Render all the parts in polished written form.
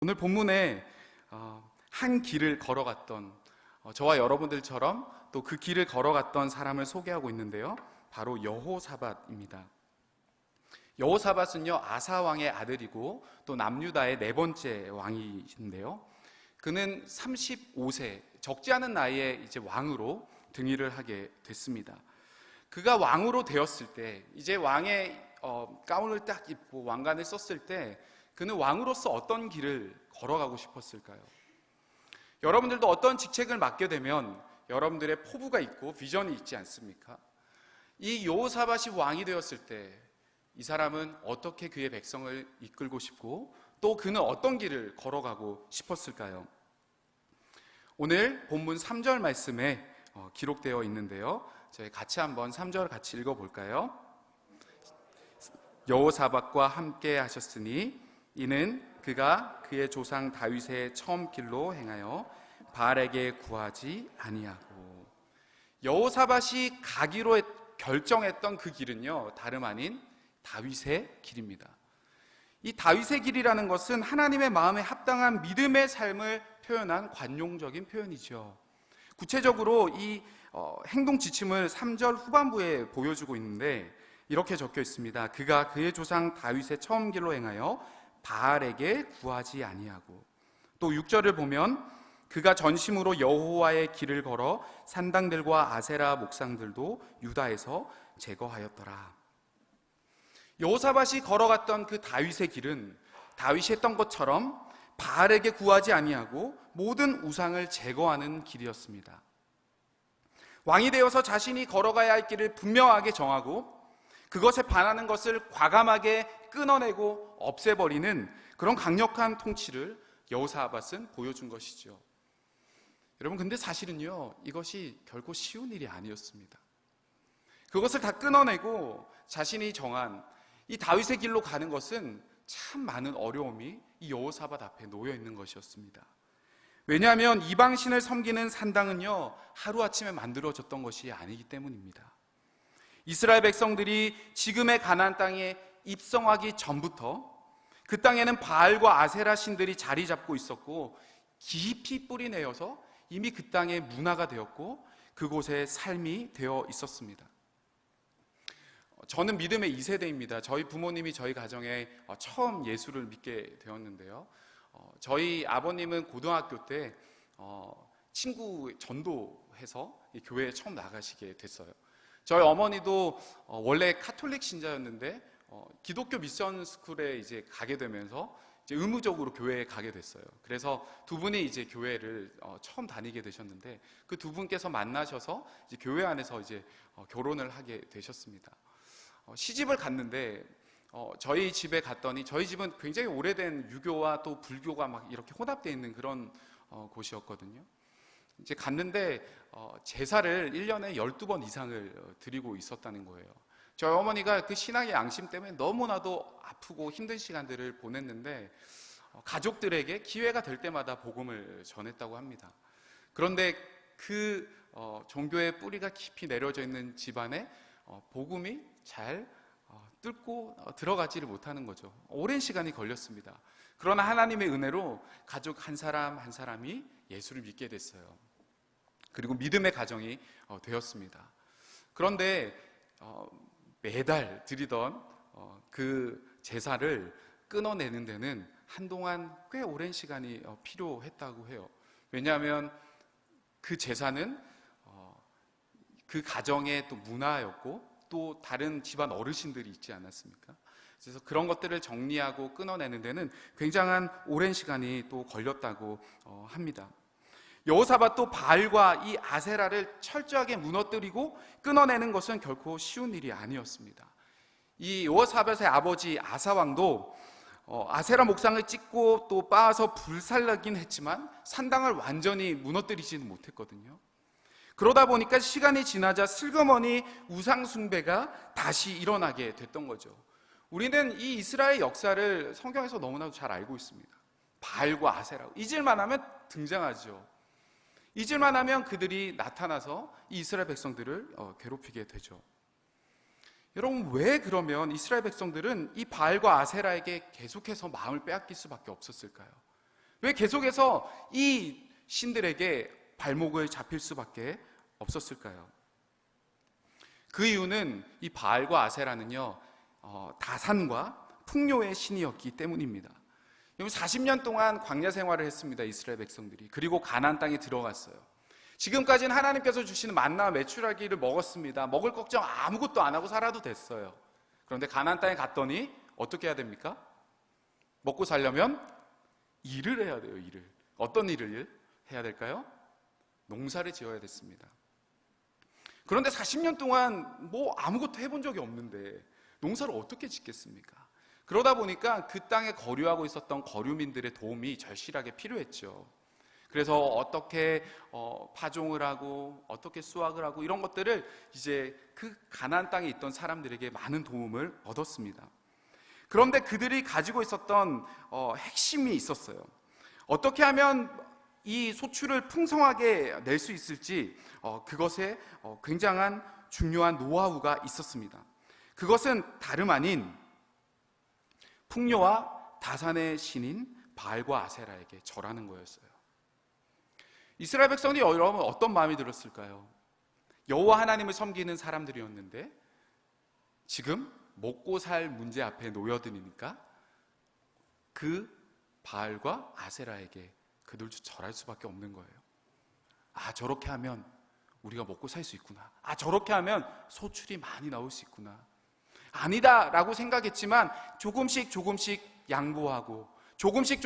오늘 본문에 한 길을 걸어갔던 저와 여러분들처럼 또 그 길을 걸어갔던 사람을 소개하고 있는데요, 바로 여호사밧입니다. 여호사밧은요, 아사 왕의 아들이고 또 남유다의 네 번째 왕이신데요, 그는 35세, 적지 않은 나이에 이제 왕으로 등위를 하게 됐습니다. 그가 왕으로 되었을 때, 이제 왕의 가운을 딱 입고 왕관을 썼을 때, 그는 왕으로서 어떤 길을 걸어가고 싶었을까요? 여러분들도 어떤 직책을 맡게 되면 여러분들의 포부가 있고 비전이 있지 않습니까? 이 여호사밧이 왕이 되었을 때 이 사람은 어떻게 그의 백성을 이끌고 싶고 또 그는 어떤 길을 걸어가고 싶었을까요? 오늘 본문 3절 말씀에 기록되어 있는데요, 저희 같이 한번 3절 같이 읽어볼까요? 여호사밧과 함께 하셨으니 이는 그가 그의 조상 다윗의 처음 길로 행하여 바알에게 구하지 아니하고. 여호사밧이 가기로 결정했던 그 길은요, 다름 아닌 다윗의 길입니다. 이 다윗의 길이라는 것은 하나님의 마음에 합당한 믿음의 삶을 표현한 관용적인 표현이죠. 구체적으로 이 행동 지침을 3절 후반부에 보여주고 있는데 이렇게 적혀 있습니다. 그가 그의 조상 다윗의 처음 길로 행하여 바알에게 구하지 아니하고. 또 6절을 보면 그가 전심으로 여호와의 길을 걸어 산당들과 아세라 목상들도 유다에서 제거하였더라. 여호사밧이 걸어갔던 그 다윗의 길은 다윗이 했던 것처럼 바알에게 구하지 아니하고 모든 우상을 제거하는 길이었습니다. 왕이 되어서 자신이 걸어가야 할 길을 분명하게 정하고 그것에 반하는 것을 과감하게 끊어내고 없애버리는 그런 강력한 통치를 여호사밧은 보여준 것이죠. 여러분, 근데 사실은요, 이것이 결코 쉬운 일이 아니었습니다. 그것을 다 끊어내고 자신이 정한 이 다윗의 길로 가는 것은 참 많은 어려움이 이 여호사밧 앞에 놓여 있는 것이었습니다. 왜냐하면 이방신을 섬기는 산당은요, 하루아침에 만들어졌던 것이 아니기 때문입니다. 이스라엘 백성들이 지금의 가나안 땅에 입성하기 전부터 그 땅에는 바알과 아세라 신들이 자리 잡고 있었고 깊이 뿌리 내어서 이미 그 땅의 문화가 되었고 그곳에 삶이 되어 있었습니다. 저는 믿음의 2세대입니다. 저희 부모님이 저희 가정에 처음 예수를 믿게 되었는데요, 저희 아버님은 고등학교 때 친구 전도해서 교회에 처음 나가시게 됐어요. 저희 어머니도 원래 카톨릭 신자였는데 기독교 미션 스쿨에 이제 가게 되면서 이제 의무적으로 교회에 가게 됐어요. 그래서 두 분이 이제 교회를 처음 다니게 되셨는데 그 두 분께서 만나셔서 이제 교회 안에서 이제 결혼을 하게 되셨습니다. 시집을 갔는데 저희 집에 갔더니 저희 집은 굉장히 오래된 유교와 또 불교가 막 이렇게 혼합되어 있는 그런 곳이었거든요. 이제 갔는데 제사를 1년에 12번 이상을 드리고 있었다는 거예요. 저희 어머니가 그 신앙의 양심 때문에 너무나도 아프고 힘든 시간들을 보냈는데 가족들에게 기회가 될 때마다 복음을 전했다고 합니다. 그런데 그 종교의 뿌리가 깊이 내려져 있는 집안에 복음이 잘 뚫고 들어가지를 못하는 거죠. 오랜 시간이 걸렸습니다. 그러나 하나님의 은혜로 가족 한 사람 한 사람이 예수를 믿게 됐어요. 그리고 믿음의 가정이 되었습니다. 그런데 매달 드리던 그 제사를 끊어내는 데는 한동안 꽤 오랜 시간이 필요했다고 해요. 왜냐하면 그 제사는 그 가정의 또 문화였고 또 다른 집안 어르신들이 있지 않았습니까? 그래서 그런 것들을 정리하고 끊어내는 데는 굉장한 오랜 시간이 또 걸렸다고 합니다. 여호사밧도 바알과 이 아세라를 철저하게 무너뜨리고 끊어내는 것은 결코 쉬운 일이 아니었습니다. 이 여호사밧의 아버지 아사 왕도 아세라 목상을 찍고 또 빻아서 불살라긴 했지만 산당을 완전히 무너뜨리지는 못했거든요. 그러다 보니까 시간이 지나자 슬그머니 우상 숭배가 다시 일어나게 됐던 거죠. 우리는 이 이스라엘 역사를 성경에서 너무나도 잘 알고 있습니다. 바알과 아세라, 잊을만 하면 등장하죠. 잊을만 하면 그들이 나타나서 이 이스라엘 백성들을 괴롭히게 되죠. 여러분, 왜 그러면 이스라엘 백성들은 이 바알과 아세라에게 계속해서 마음을 빼앗길 수밖에 없었을까요? 왜 계속해서 이 신들에게 발목을 잡힐 수밖에 없었을까요? 그 이유는 이 바알과 아세라는요, 다산과 풍요의 신이었기 때문입니다. 40년 동안 광야 생활을 했습니다, 이스라엘 백성들이. 그리고 가나안 땅에 들어갔어요. 지금까지는 하나님께서 주시는 만나와 메추라기를 먹었습니다. 먹을 걱정 아무것도 안 하고 살아도 됐어요. 그런데 가나안 땅에 갔더니 어떻게 해야 됩니까? 먹고 살려면 일을 해야 돼요, 일을. 어떤 일을 해야 될까요? 농사를 지어야 됐습니다. 그런데 40년 동안 뭐 아무것도 해본 적이 없는데 농사를 어떻게 짓겠습니까? 그러다 보니까 그 땅에 거류하고 있었던 거류민들의 도움이 절실하게 필요했죠. 그래서 어떻게 파종을 하고 어떻게 수확을 하고 이런 것들을 이제 그 가나안 땅에 있던 사람들에게 많은 도움을 얻었습니다. 그런데 그들이 가지고 있었던 핵심이 있었어요. 어떻게 하면 이 소출을 풍성하게 낼 수 있을지 그것에 굉장한 중요한 노하우가 있었습니다. 그것은 다름 아닌 풍요와 다산의 신인 바알과 아세라에게 절하는 거였어요. 이스라엘 백성들이 여러분 어떤 마음이 들었을까요? 여호와 하나님을 섬기는 사람들이었는데 지금 먹고 살 문제 앞에 놓여드니까 그 바알과 아세라에게 그들도 절할 수밖에 없는 거예요. 아, 저렇게 하면 우리가 먹고 살 수 있구나. 아, 저렇게 하면 소출이 많이 나올 수 있구나. 아니다라고 생각했지만 조금씩 양보하고 조금씩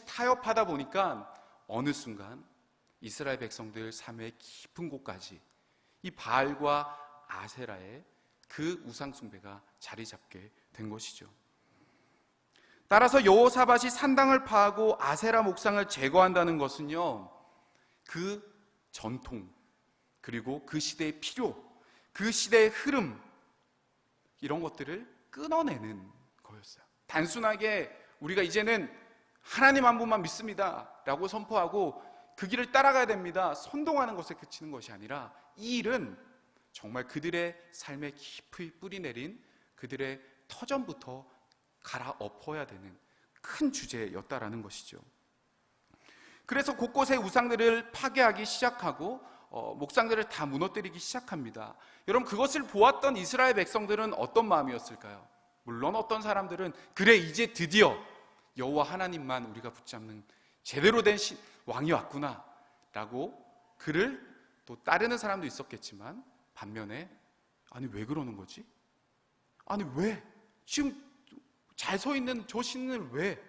타협하다 보니까 어느 순간 이스라엘 백성들 삶의 깊은 곳까지 이 바알과 아세라의 그 우상 숭배가 자리 잡게 된 것이죠. 따라서 여호사밧이 산당을 파하고 아세라 목상을 제거한다는 것은요, 그 전통 그리고 그 시대의 필요, 그 시대의 흐름, 이런 것들을 끊어내는 거였어요. 단순하게 우리가 이제는 하나님 한 분만 믿습니다 라고 선포하고 그 길을 따라가야 됩니다, 선동하는 것에 그치는 것이 아니라 이 일은 정말 그들의 삶에 깊이 뿌리 내린 그들의 터전부터 갈아엎어야 되는 큰 주제였다라는 것이죠. 그래서 곳곳에 우상들을 파괴하기 시작하고 목상들을 다 무너뜨리기 시작합니다. 여러분, 그것을 보았던 이스라엘 백성들은 어떤 마음이었을까요? 물론 어떤 사람들은 그래, 이제 드디어 여호와 하나님만 우리가 붙잡는 제대로 된 왕이 왔구나 라고 그를 또 따르는 사람도 있었겠지만, 반면에 아니 왜 그러는 거지? 아니 왜? 지금 잘 서 있는 저 신을 왜?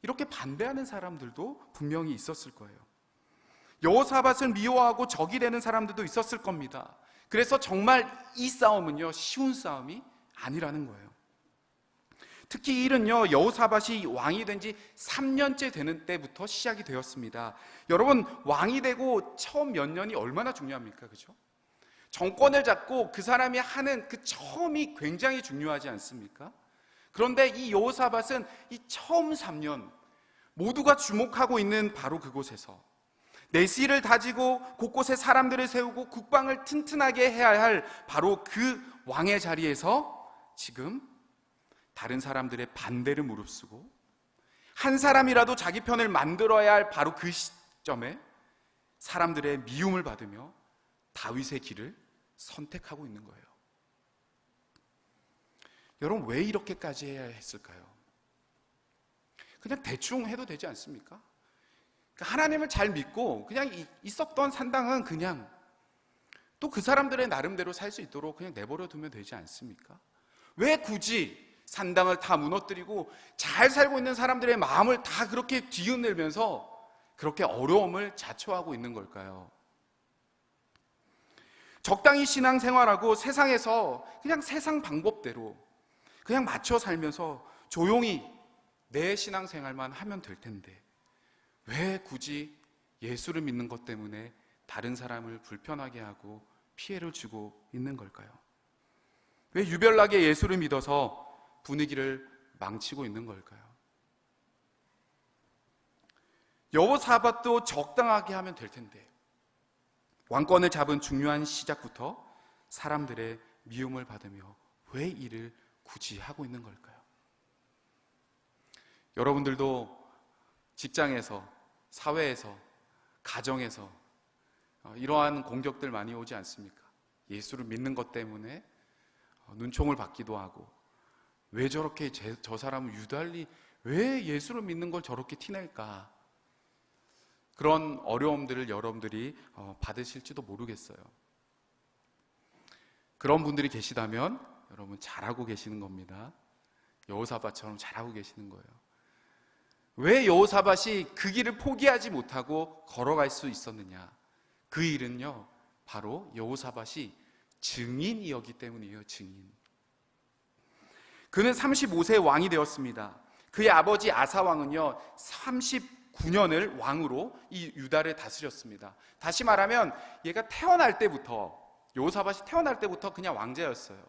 이렇게 반대하는 사람들도 분명히 있었을 거예요. 여호사밧을 미워하고 적이 되는 사람들도 있었을 겁니다. 그래서 정말 이 싸움은요, 쉬운 싸움이 아니라는 거예요. 특히 이 일은요, 여호사밧이 왕이 된 지 3년째 되는 때부터 시작이 되었습니다. 여러분, 왕이 되고 처음 몇 년이 얼마나 중요합니까? 그죠? 정권을 잡고 그 사람이 하는 그 처음이 굉장히 중요하지 않습니까? 그런데 이 여호사밧은 이 처음 3년 모두가 주목하고 있는 바로 그곳에서 내실을 다지고 곳곳에 사람들을 세우고 국방을 튼튼하게 해야 할 바로 그 왕의 자리에서 지금 다른 사람들의 반대를 무릅쓰고 한 사람이라도 자기 편을 만들어야 할 바로 그 시점에 사람들의 미움을 받으며 다윗의 길을 선택하고 있는 거예요. 여러분, 왜 이렇게까지 해야 했을까요? 그냥 대충 해도 되지 않습니까? 하나님을 잘 믿고 그냥 있었던 산당은 그냥 또 그 사람들의 나름대로 살 수 있도록 그냥 내버려 두면 되지 않습니까? 왜 굳이 산당을 다 무너뜨리고 잘 살고 있는 사람들의 마음을 다 그렇게 뒤흔들면서 그렇게 어려움을 자초하고 있는 걸까요? 적당히 신앙생활하고 세상에서 그냥 세상 방법대로 그냥 맞춰 살면서 조용히 내 신앙생활만 하면 될 텐데 왜 굳이 예수를 믿는 것 때문에 다른 사람을 불편하게 하고 피해를 주고 있는 걸까요? 왜 유별나게 예수를 믿어서 분위기를 망치고 있는 걸까요? 여호사밧도 적당하게 하면 될 텐데 왕권을 잡은 중요한 시작부터 사람들의 미움을 받으며 왜 이를 굳이 하고 있는 걸까요? 여러분들도 직장에서, 사회에서, 가정에서 이러한 공격들 많이 오지 않습니까? 예수를 믿는 것 때문에 눈총을 받기도 하고, 왜 저렇게 저 사람은 유달리 왜 예수를 믿는 걸 저렇게 티낼까? 그런 어려움들을 여러분들이 받으실지도 모르겠어요. 그런 분들이 계시다면 여러분 잘하고 계시는 겁니다. 여호사밧처럼 잘하고 계시는 거예요. 왜 여호사밧이 그 길을 포기하지 못하고 걸어갈 수 있었느냐? 그 일은요, 바로 여호사밧이 증인이었기 때문이에요. 증인. 그는 35세 왕이 되었습니다. 그의 아버지 아사 왕은요 39년을 왕으로 이 유다를 다스렸습니다. 다시 말하면 얘가 태어날 때부터, 여호사밧이 태어날 때부터 그냥 왕자였어요.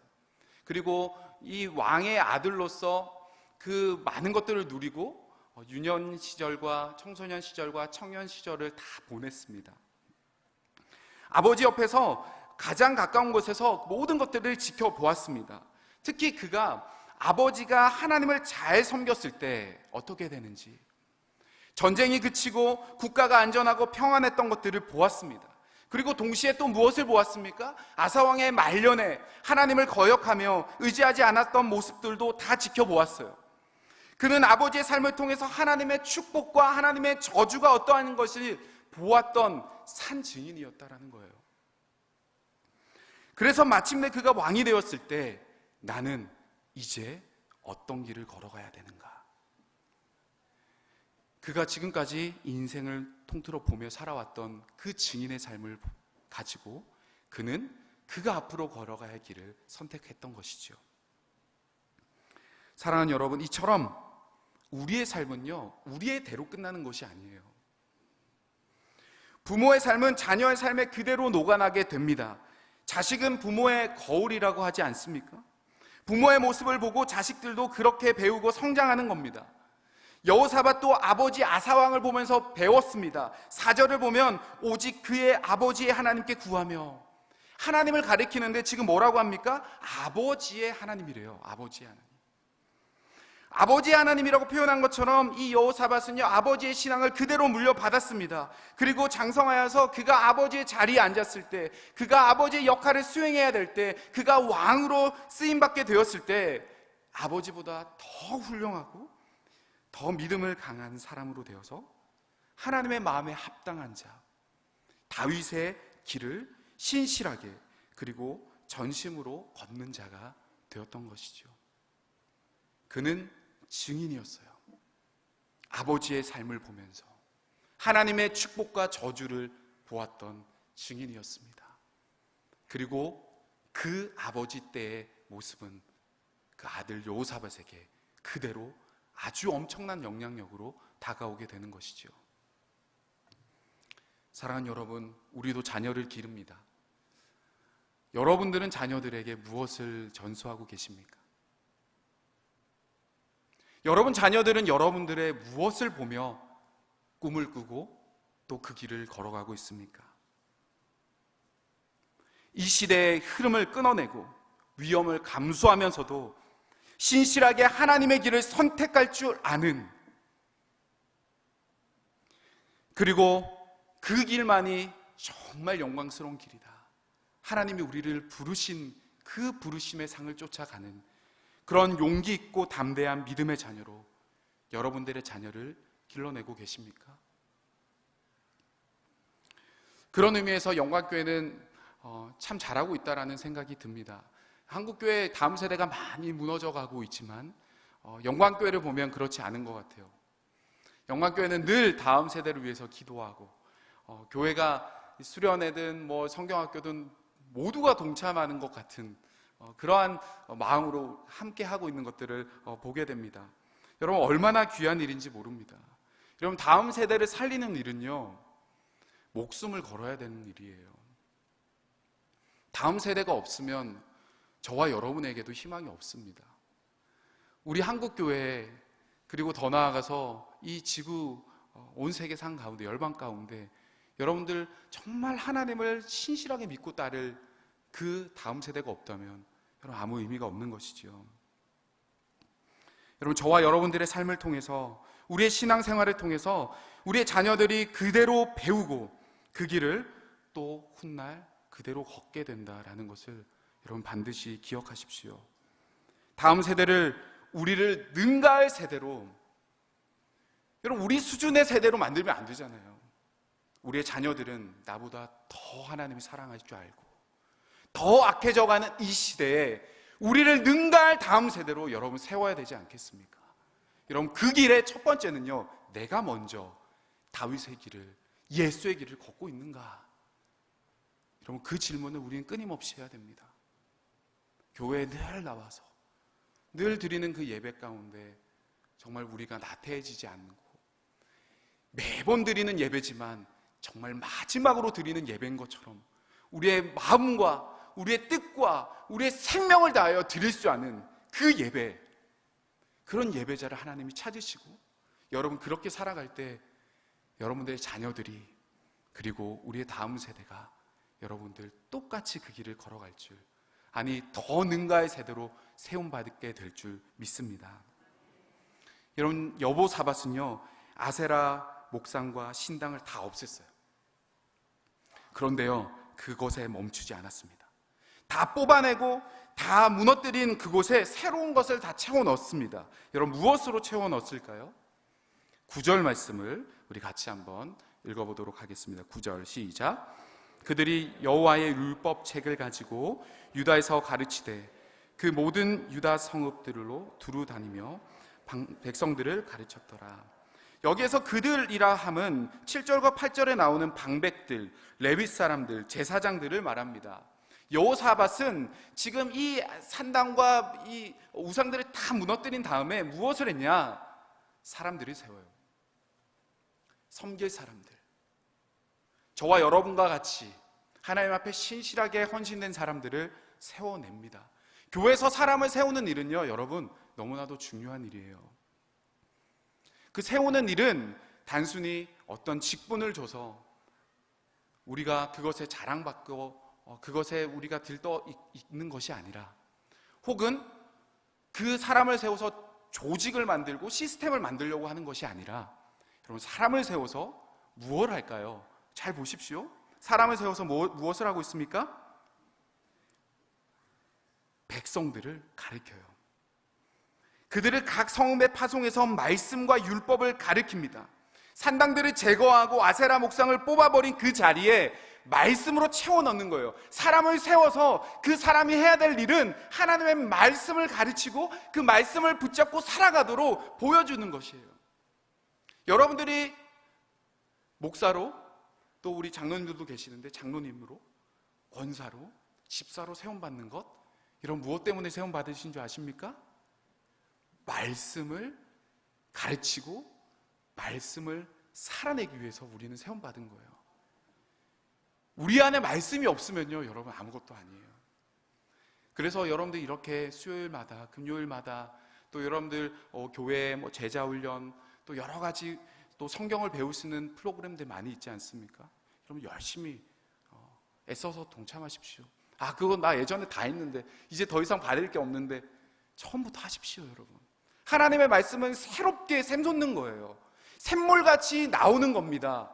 그리고 이 왕의 아들로서 그 많은 것들을 누리고 유년 시절과 청소년 시절과 청년 시절을 다 보냈습니다. 아버지 옆에서 가장 가까운 곳에서 모든 것들을 지켜보았습니다. 특히 그가 아버지가 하나님을 잘 섬겼을 때 어떻게 되는지, 전쟁이 그치고 국가가 안전하고 평안했던 것들을 보았습니다. 그리고 동시에 또 무엇을 보았습니까? 아사왕의 말년에 하나님을 거역하며 의지하지 않았던 모습들도 다 지켜보았어요. 그는 아버지의 삶을 통해서 하나님의 축복과 하나님의 저주가 어떠한 것을 보았던 산 증인이었다라는 거예요. 그래서 마침내 그가 왕이 되었을 때 나는 이제 어떤 길을 걸어가야 되는가? 그가 지금까지 인생을 통틀어 보며 살아왔던 그 증인의 삶을 가지고 그는 그가 앞으로 걸어가야 할 길을 선택했던 것이죠. 사랑하는 여러분, 이처럼 우리의 삶은요, 우리의 대로 끝나는 것이 아니에요. 부모의 삶은 자녀의 삶에 그대로 녹아나게 됩니다. 자식은 부모의 거울이라고 하지 않습니까? 부모의 모습을 보고 자식들도 그렇게 배우고 성장하는 겁니다. 여호사밧도 아버지 아사왕을 보면서 배웠습니다. 4절을 보면 오직 그의 아버지의 하나님께 구하며, 하나님을 가리키는데 지금 뭐라고 합니까? 아버지의 하나님이래요. 아버지의 하나님. 아버지의 하나님이라고 표현한 것처럼 이 여호사밧은요 아버지의 신앙을 그대로 물려받았습니다. 그리고 장성하여서 그가 아버지의 자리에 앉았을 때, 그가 아버지의 역할을 수행해야 될 때, 그가 왕으로 쓰임받게 되었을 때 아버지보다 더 훌륭하고 더 믿음을 강한 사람으로 되어서 하나님의 마음에 합당한 자, 다윗의 길을 신실하게 그리고 전심으로 걷는 자가 되었던 것이죠. 그는 증인이었어요. 아버지의 삶을 보면서 하나님의 축복과 저주를 보았던 증인이었습니다. 그리고 그 아버지 때의 모습은 그 아들 여호사밧에게 그대로 아주 엄청난 영향력으로 다가오게 되는 것이죠. 사랑하는 여러분, 우리도 자녀를 기릅니다. 여러분들은 자녀들에게 무엇을 전수하고 계십니까? 여러분 자녀들은 여러분들의 무엇을 보며 꿈을 꾸고 또 그 길을 걸어가고 있습니까? 이 시대의 흐름을 끊어내고 위험을 감수하면서도 신실하게 하나님의 길을 선택할 줄 아는, 그리고 그 길만이 정말 영광스러운 길이다, 하나님이 우리를 부르신 그 부르심의 상을 쫓아가는 그런 용기 있고 담대한 믿음의 자녀로 여러분들의 자녀를 길러내고 계십니까? 그런 의미에서 영광교회는 참 잘하고 있다라는 생각이 듭니다. 한국교회 다음 세대가 많이 무너져가고 있지만 영광교회를 보면 그렇지 않은 것 같아요. 영광교회는 늘 다음 세대를 위해서 기도하고 교회가 수련회든 성경학교든 모두가 동참하는 것 같은 그러한 마음으로 함께 하고 있는 것들을 보게 됩니다. 여러분 얼마나 귀한 일인지 모릅니다. 여러분 다음 세대를 살리는 일은요 목숨을 걸어야 되는 일이에요. 다음 세대가 없으면 저와 여러분에게도 희망이 없습니다. 우리 한국교회 그리고 더 나아가서 이 지구 온 세계상 가운데 열방 가운데 여러분들 정말 하나님을 신실하게 믿고 따를 그 다음 세대가 없다면 여러분 아무 의미가 없는 것이죠. 여러분 저와 여러분들의 삶을 통해서 우리의 신앙생활을 통해서 우리의 자녀들이 그대로 배우고 그 길을 또 훗날 그대로 걷게 된다라는 것을 여러분 반드시 기억하십시오. 다음 세대를 우리를 능가할 세대로, 여러분 우리 수준의 세대로 만들면 안 되잖아요. 우리의 자녀들은 나보다 더 하나님을 사랑할 줄 알고 더 악해져가는 이 시대에 우리를 능가할 다음 세대로 여러분 세워야 되지 않겠습니까? 여러분 그 길의 첫 번째는요, 내가 먼저 다윗의 길을, 예수의 길을 걷고 있는가? 여러분 그 질문을 우리는 끊임없이 해야 됩니다. 교회에 늘 나와서 늘 드리는 그 예배 가운데 정말 우리가 나태해지지 않고 매번 드리는 예배지만 정말 마지막으로 드리는 예배인 것처럼 우리의 마음과 우리의 뜻과 우리의 생명을 다하여 드릴 수 있는 그 예배, 그런 예배자를 하나님이 찾으시고 여러분 그렇게 살아갈 때 여러분들의 자녀들이, 그리고 우리의 다음 세대가 여러분들 똑같이 그 길을 걸어갈 줄, 아니 더 능가의 세대로 세움받게 될 줄 믿습니다. 여러분 여보사밧은요 아세라 목상과 신당을 다 없앴어요. 그런데요 그것에 멈추지 않았습니다. 다 뽑아내고 다 무너뜨린 그곳에 새로운 것을 다 채워 넣었습니다. 여러분 무엇으로 채워 넣었을까요? 9절 말씀을 우리 같이 한번 읽어보도록 하겠습니다. 9절 시작. 그들이 여호와의 율법 책을 가지고 유다에서 가르치되 그 모든 유다 성읍들로 두루 다니며 백성들을 가르쳤더라. 여기에서 그들이라 함은 7절과 8절에 나오는 방백들, 레위 사람들, 제사장들을 말합니다. 여호사밧은 지금 이 산당과 이 우상들을 다 무너뜨린 다음에 무엇을 했냐? 사람들을 세워요. 섬길 사람들, 저와 여러분과 같이 하나님 앞에 신실하게 헌신된 사람들을 세워냅니다. 교회에서 사람을 세우는 일은요 여러분 너무나도 중요한 일이에요. 그 세우는 일은 단순히 어떤 직분을 줘서 우리가 그것에 자랑받고 그것에 우리가 들떠 있는 것이 아니라, 혹은 그 사람을 세워서 조직을 만들고 시스템을 만들려고 하는 것이 아니라, 여러분 사람을 세워서 무엇을 할까요? 잘 보십시오. 사람을 세워서 무엇을 하고 있습니까? 백성들을 가르쳐요. 그들을 각 성읍에 파송해서 말씀과 율법을 가르칩니다. 산당들을 제거하고 아세라 목상을 뽑아버린 그 자리에 말씀으로 채워 넣는 거예요. 사람을 세워서 그 사람이 해야 될 일은 하나님의 말씀을 가르치고 그 말씀을 붙잡고 살아가도록 보여주는 것이에요. 여러분들이 목사로, 또 우리 장로님들도 계시는데 장로님으로, 권사로, 집사로 세움받는 것, 이런 무엇 때문에 세움받으신 줄 아십니까? 말씀을 가르치고 말씀을 살아내기 위해서 우리는 세움받은 거예요. 우리 안에 말씀이 없으면요 여러분 아무것도 아니에요. 그래서 여러분들 이렇게 수요일마다, 금요일마다 또 여러분들 교회 제자훈련, 또 여러 가지 또 성경을 배울 수 있는 프로그램들 많이 있지 않습니까? 여러분 열심히 애써서 동참하십시오. 아 그건 나 예전에 다 했는데 이제 더 이상 받을 게 없는데, 처음부터 하십시오. 여러분 하나님의 말씀은 새롭게 샘솟는 거예요. 샘물같이 나오는 겁니다.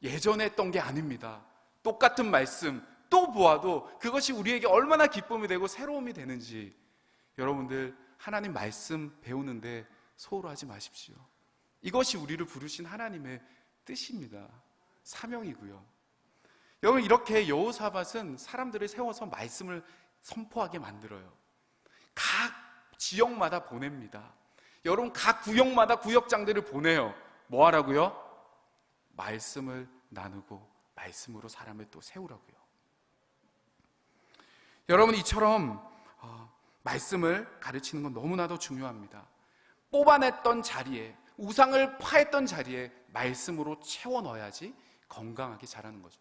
예전에 했던 게 아닙니다. 똑같은 말씀 또 보아도 그것이 우리에게 얼마나 기쁨이 되고 새로움이 되는지, 여러분들 하나님 말씀 배우는데 소홀하지 마십시오. 이것이 우리를 부르신 하나님의 뜻입니다. 사명이고요. 여러분 이렇게 여호사밧은 사람들을 세워서 말씀을 선포하게 만들어요. 각 지역마다 보냅니다. 여러분 각 구역마다 구역장들을 보내요. 뭐 하라고요? 말씀을 나누고 말씀으로 사람을 또 세우라고요. 여러분 이처럼 말씀을 가르치는 건 너무나도 중요합니다. 뽑아냈던 자리에, 우상을 파했던 자리에 말씀으로 채워 넣어야지 건강하게 자라는 거죠.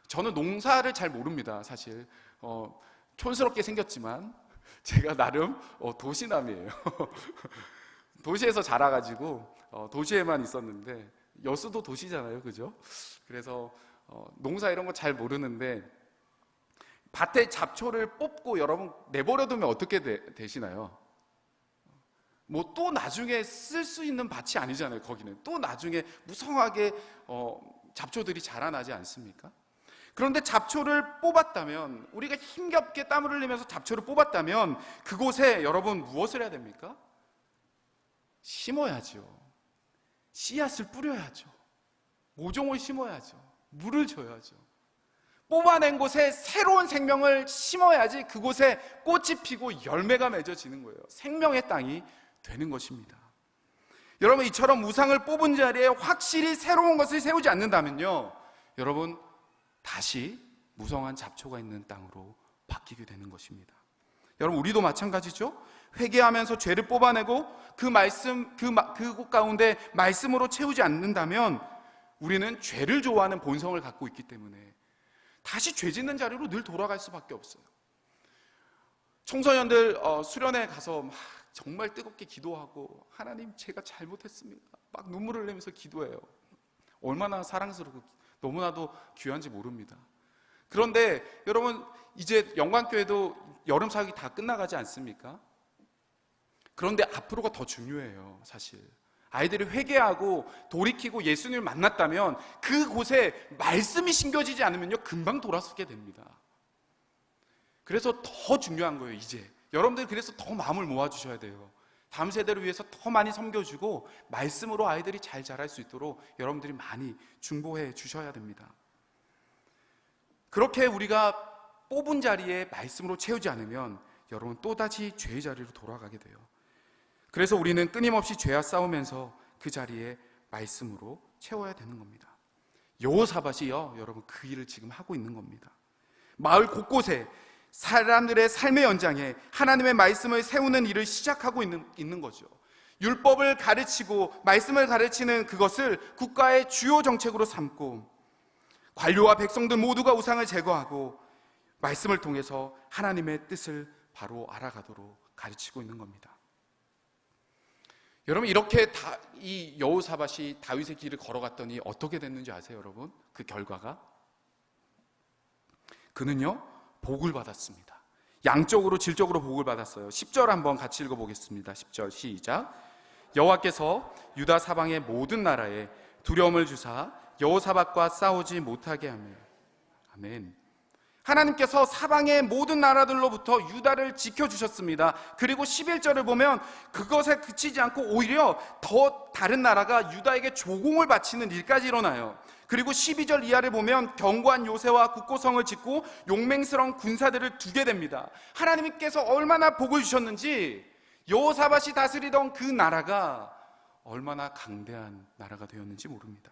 저는 농사를 잘 모릅니다. 사실 촌스럽게 생겼지만 제가 나름 도시남이에요. 도시에서 자라가지고 도시에만 있었는데, 여수도 도시잖아요, 그죠? 그래서 농사 이런 거 잘 모르는데, 밭에 잡초를 뽑고 여러분 내버려두면 어떻게 되시나요? 뭐 또 나중에 쓸 수 있는 밭이 아니잖아요. 거기는 또 나중에 무성하게 잡초들이 자라나지 않습니까? 그런데 잡초를 뽑았다면, 우리가 힘겹게 땀을 흘리면서 잡초를 뽑았다면 그곳에 여러분 무엇을 해야 됩니까? 심어야죠. 씨앗을 뿌려야죠. 모종을 심어야죠. 물을 줘야죠. 뽑아낸 곳에 새로운 생명을 심어야지 그곳에 꽃이 피고 열매가 맺어지는 거예요. 생명의 땅이 되는 것입니다. 여러분, 이처럼 우상을 뽑은 자리에 확실히 새로운 것을 세우지 않는다면요, 여러분 다시 무성한 잡초가 있는 땅으로 바뀌게 되는 것입니다. 여러분, 우리도 마찬가지죠. 회개하면서 죄를 뽑아내고 그곳 가운데 말씀으로 채우지 않는다면 우리는 죄를 좋아하는 본성을 갖고 있기 때문에 다시 죄 짓는 자리로 늘 돌아갈 수밖에 없어요. 청소년들 수련회 가서 막 정말 뜨겁게 기도하고, 하나님 제가 잘못했습니다, 막 눈물을 흘리면서 기도해요. 얼마나 사랑스럽고 너무나도 귀한지 모릅니다. 그런데 여러분, 이제 영광교회도 여름 사역이 다 끝나가지 않습니까? 그런데 앞으로가 더 중요해요. 사실 아이들이 회개하고 돌이키고 예수님을 만났다면 그곳에 말씀이 심겨지지 않으면요, 금방 돌아서게 됩니다. 그래서 더 중요한 거예요. 이제 여러분들 그래서 더 마음을 모아주셔야 돼요. 다음 세대를 위해서 더 많이 섬겨주고 말씀으로 아이들이 잘 자랄 수 있도록 여러분들이 많이 중보해 주셔야 됩니다. 그렇게 우리가 뽑은 자리에 말씀으로 채우지 않으면 여러분 또다시 죄의 자리로 돌아가게 돼요. 그래서 우리는 끊임없이 죄와 싸우면서 그 자리에 말씀으로 채워야 되는 겁니다. 여호사밧이요, 여러분 그 일을 지금 하고 있는 겁니다. 마을 곳곳에 사람들의 삶의 연장에 하나님의 말씀을 세우는 일을 시작하고 있는 거죠. 율법을 가르치고 말씀을 가르치는 그것을 국가의 주요 정책으로 삼고, 관료와 백성들 모두가 우상을 제거하고 말씀을 통해서 하나님의 뜻을 바로 알아가도록 가르치고 있는 겁니다. 여러분, 이렇게 이 여호사밧이 다윗의 길을 걸어갔더니 어떻게 됐는지 아세요, 여러분? 그 결과가? 그는요, 복을 받았습니다. 양적으로 질적으로 복을 받았어요. 10절 한번 같이 읽어보겠습니다. 10절 시작. 여호와께서 유다 사방의 모든 나라에 두려움을 주사 여호사밧과 싸우지 못하게 하며. 아멘. 하나님께서 사방의 모든 나라들로부터 유다를 지켜주셨습니다. 그리고 11절을 보면 그것에 그치지 않고 오히려 더 다른 나라가 유다에게 조공을 바치는 일까지 일어나요. 그리고 12절 이하를 보면 견고한 요새와 국고성을 짓고 용맹스러운 군사들을 두게 됩니다. 하나님께서 얼마나 복을 주셨는지 여호사밧이 다스리던 그 나라가 얼마나 강대한 나라가 되었는지 모릅니다.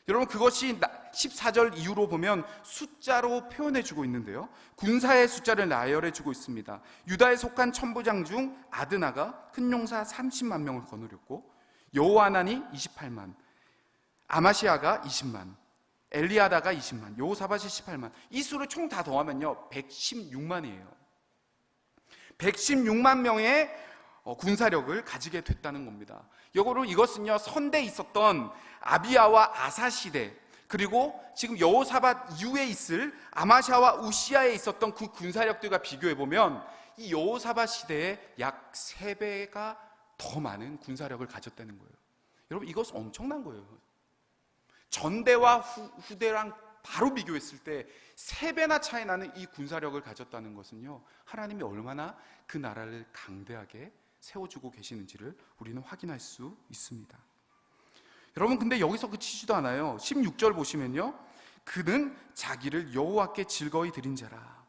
여러분, 그것이 14절 이후로 보면 숫자로 표현해주고 있는데요, 군사의 숫자를 나열해주고 있습니다. 유다에 속한 천부장 중 아드나가 큰 용사 30만 명을 거느렸고, 여호하난이 28만, 아마시아가 20만, 엘리아다가 20만, 여호사밧이 18만. 이 수를 총 다 더하면요 116만이에요 116만 명의 군사력을 가지게 됐다는 겁니다. 이것은요, 선대에 있었던 아비야와 아사 시대, 그리고 지금 여호사밧 이후에 있을 아마샤와 우시아에 있었던 그 군사력들과 비교해보면 이 여호사밧 시대에 약 3배가 더 많은 군사력을 가졌다는 거예요. 여러분, 이것은 엄청난 거예요. 전대와 후대랑 바로 비교했을 때 3배나 차이 나는 이 군사력을 가졌다는 것은요, 하나님이 얼마나 그 나라를 강대하게 세워주고 계시는지를 우리는 확인할 수 있습니다. 여러분, 근데 여기서 그치지도 않아요. 16절 보시면요, 그는 자기를 여호와께 즐거이 드린 자라.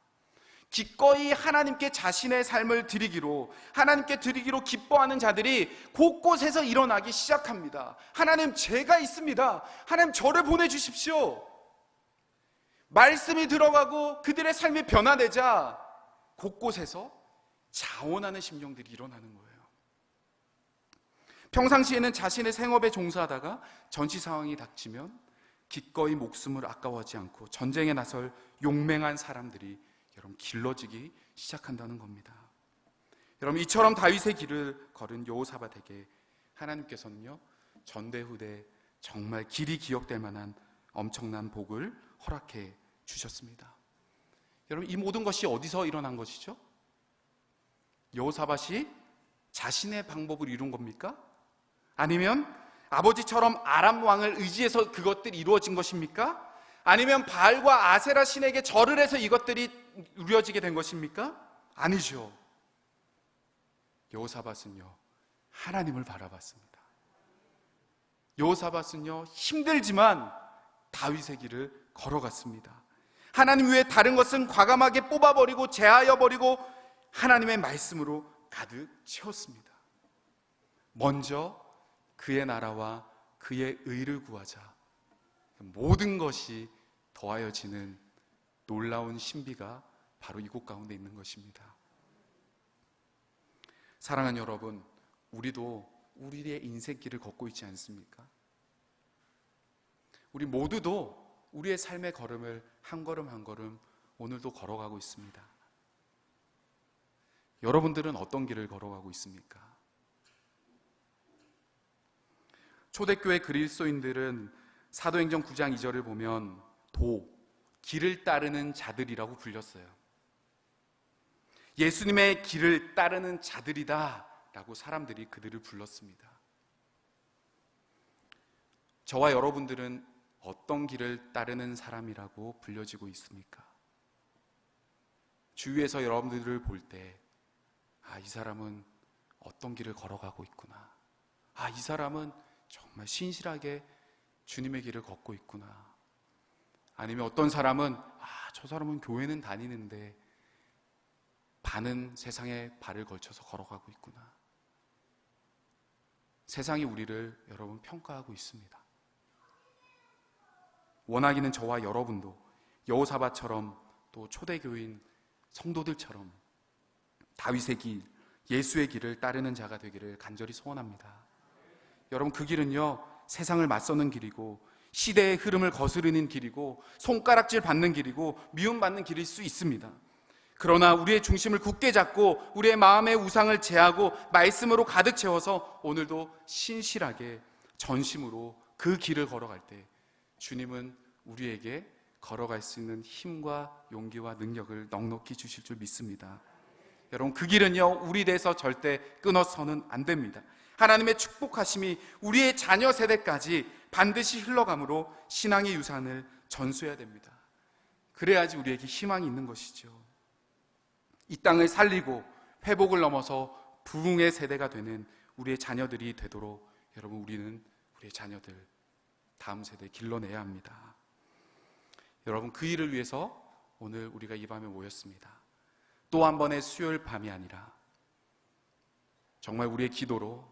기꺼이 하나님께 자신의 삶을 드리기로, 하나님께 드리기로 기뻐하는 자들이 곳곳에서 일어나기 시작합니다. 하나님, 제가 있습니다. 하나님, 저를 보내주십시오. 말씀이 들어가고 그들의 삶이 변화되자 곳곳에서 자원하는 심령들이 일어나는 거예요. 평상시에는 자신의 생업에 종사하다가 전시 상황이 닥치면 기꺼이 목숨을 아까워하지 않고 전쟁에 나설 용맹한 사람들이 여러분 길러지기 시작한다는 겁니다. 여러분, 이처럼 다윗의 길을 걸은 여호사밧에게 하나님께서는요, 전대후대 정말 길이 기억될 만한 엄청난 복을 허락해 주셨습니다. 여러분, 이 모든 것이 어디서 일어난 것이죠? 여호사밧이 자신의 방법을 이룬 겁니까? 아니면 아버지처럼 아람 왕을 의지해서 그것들이 이루어진 것입니까? 아니면 바알과 아세라 신에게 절을 해서 이것들이 이루어지게 된 것입니까? 아니죠. 여호사밧은요, 하나님을 바라봤습니다. 여호사밧은요, 힘들지만 다윗의 길을 걸어갔습니다. 하나님 외에 다른 것은 과감하게 뽑아버리고 제하여버리고 하나님의 말씀으로 가득 채웠습니다. 먼저 그의 나라와 그의 의를 구하자. 모든 것이 더하여지는 놀라운 신비가 바로 이곳 가운데 있는 것입니다. 사랑하는 여러분, 우리도 우리의 인생길을 걷고 있지 않습니까? 우리 모두도 우리의 삶의 걸음을 한 걸음 한 걸음 오늘도 걸어가고 있습니다. 여러분들은 어떤 길을 걸어가고 있습니까? 초대교회 그리스도인들은 사도행전 9장 2절을 보면 길을 따르는 자들이라고 불렸어요. 예수님의 길을 따르는 자들이다 라고 사람들이 그들을 불렀습니다. 저와 여러분들은 어떤 길을 따르는 사람이라고 불려지고 있습니까? 주위에서 여러분들을 볼 때 이 사람은 어떤 길을 걸어가고 있구나. 이 사람은 정말 신실하게 주님의 길을 걷고 있구나. 아니면 어떤 사람은 저 사람은 교회는 다니는데 반은 세상에 발을 걸쳐서 걸어가고 있구나. 세상이 우리를 여러분 평가하고 있습니다. 원하기는 저와 여러분도 여호사밧처럼 또 초대교인 성도들처럼 다윗의 길, 예수의 길을 따르는 자가 되기를 간절히 소원합니다. 여러분, 그 길은요, 세상을 맞서는 길이고 시대의 흐름을 거스르는 길이고 손가락질 받는 길이고 미움받는 길일 수 있습니다. 그러나 우리의 중심을 굳게 잡고 우리의 마음의 우상을 제하고 말씀으로 가득 채워서 오늘도 신실하게 전심으로 그 길을 걸어갈 때 주님은 우리에게 걸어갈 수 있는 힘과 용기와 능력을 넉넉히 주실 줄 믿습니다. 여러분, 그 길은요, 우리 대해서 절대 끊어서는 안 됩니다. 하나님의 축복하심이 우리의 자녀 세대까지 반드시 흘러가므로 신앙의 유산을 전수해야 됩니다. 그래야지 우리에게 희망이 있는 것이죠. 이 땅을 살리고 회복을 넘어서 부흥의 세대가 되는 우리의 자녀들이 되도록 여러분, 우리는 우리의 자녀들 다음 세대에 길러내야 합니다. 여러분, 그 일을 위해서 오늘 우리가 이 밤에 모였습니다. 또 한 번의 수요일 밤이 아니라 정말 우리의 기도로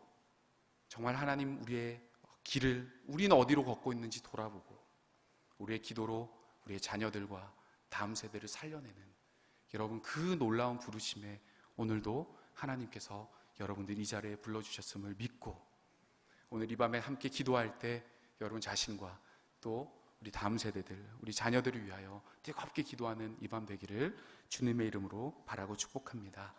정말 하나님 우리의 길을 우리는 어디로 걷고 있는지 돌아보고 우리의 기도로 우리의 자녀들과 다음 세대를 살려내는 여러분, 그 놀라운 부르심에 오늘도 하나님께서 여러분들 이 자리에 불러주셨음을 믿고 오늘 이 밤에 함께 기도할 때 여러분 자신과 또 우리 다음 세대들, 우리 자녀들을 위하여 뜨겁게 기도하는 이 밤 되기를 주님의 이름으로 바라고 축복합니다.